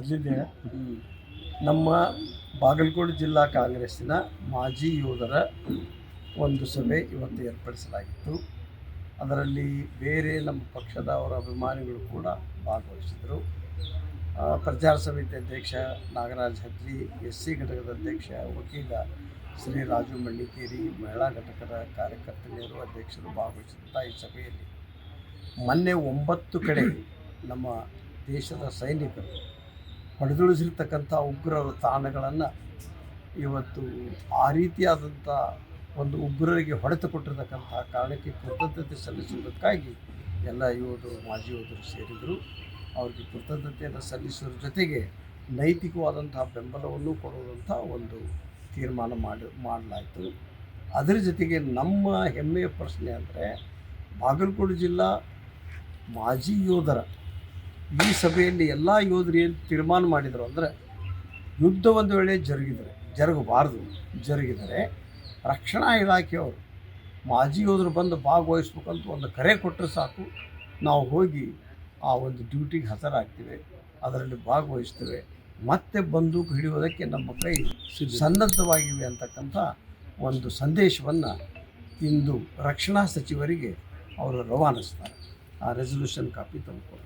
ಅಲ್ಲಿದೆ ನಮ್ಮ ಬಾಗಲಕೋಟೆ ಜಿಲ್ಲಾ ಕಾಂಗ್ರೆಸ್ಸಿನ ಮಾಜಿ ಯೋಧರ ಒಂದು ಸಭೆ ಇವತ್ತು ಏರ್ಪಡಿಸಲಾಗಿತ್ತು. ಅದರಲ್ಲಿ ಬೇರೆ ನಮ್ಮ ಪಕ್ಷದ ಅವರ ಅಭಿಮಾನಿಗಳು ಕೂಡ ಭಾಗವಹಿಸಿದರು. ಪ್ರಚಾರ ಸಮಿತಿ ಅಧ್ಯಕ್ಷ ನಾಗರಾಜ್ ಹದ್ರಿ, SC ಘಟಕದ ಅಧ್ಯಕ್ಷ ವಕೀಲ ಶ್ರೀ ರಾಜು ಮಣ್ಣಿಕೇರಿ, ಮಹಿಳಾ ಘಟಕದ ಕಾರ್ಯಕರ್ತರು ಅಧ್ಯಕ್ಷರು ಭಾಗವಹಿಸಿದಂಥ ಈ ಸಭೆಯಲ್ಲಿ ಮೊನ್ನೆ 9 ಕಡೆ ನಮ್ಮ ದೇಶದ ಸೈನಿಕರು ಹೊಡೆದುಳಿಸಿರ್ತಕ್ಕಂಥ ಉಗ್ರರ ತಾಣಗಳನ್ನು ಇವತ್ತು ಆ ರೀತಿಯಾದಂಥ ಒಂದು ಉಗ್ರರಿಗೆ ಹೊಡೆತ ಕೊಟ್ಟಿರ್ತಕ್ಕಂಥ ಕಾರಣಕ್ಕೆ ಕೃತಜ್ಞತೆ ಸಲ್ಲಿಸುವುದಕ್ಕಾಗಿ ಎಲ್ಲ ಯೋಧರು ಮಾಜಿ ಯೋಧರು ಸೇರಿದರು. ಅವ್ರಿಗೆ ಕೃತಜ್ಞತೆಯನ್ನು ಸಲ್ಲಿಸುವ ಜೊತೆಗೆ ನೈತಿಕವಾದಂತಹ ಬೆಂಬಲವನ್ನು ಕೊಡುವಂಥ ಒಂದು ತೀರ್ಮಾನ ಮಾಡಲಾಯಿತು. ಅದರ ಜೊತೆಗೆ ನಮ್ಮ ಹೆಮ್ಮೆಯ ಪ್ರಶ್ನೆ ಅಂದರೆ ಬಾಗಲಕೋಟೆ ಜಿಲ್ಲಾ ಮಾಜಿ ಯೋಧರ ಈ ಸಭೆಯಲ್ಲಿ ಎಲ್ಲ ಯೋಧರು ಏನು ತೀರ್ಮಾನ ಮಾಡಿದರು ಅಂದರೆ, ಯುದ್ಧ ಒಂದು ವೇಳೆ ಜರುಗಿದರೆ ರಕ್ಷಣಾ ಇಲಾಖೆಯವರು ಮಾಜಿ ಯೋಧರು ಬಂದು ಭಾಗವಹಿಸ್ಬೇಕಂತ ಒಂದು ಕರೆ ಕೊಟ್ಟರೆ ಸಾಕು, ನಾವು ಹೋಗಿ ಆ ಒಂದು ಡ್ಯೂಟಿಗೆ ಹಾಜರಾಗ್ತೀವಿ, ಅದರಲ್ಲಿ ಭಾಗವಹಿಸ್ತೇವೆ, ಮತ್ತೆ ಬಂದೂಕು ಹಿಡಿಯೋದಕ್ಕೆ ನಮ್ಮ ಕೈ ಸನ್ನದ್ಧವಾಗಿವೆ ಅಂತಕ್ಕಂಥ ಒಂದು ಸಂದೇಶವನ್ನು ಇಂದು ರಕ್ಷಣಾ ಸಚಿವರಿಗೆ ಅವರು ರವಾನಿಸ್ತಾರೆ. ಆ ರೆಸಲ್ಯೂಷನ್ ಕಾಪಿ ತಂದುಕೊಡ್ತಾರೆ.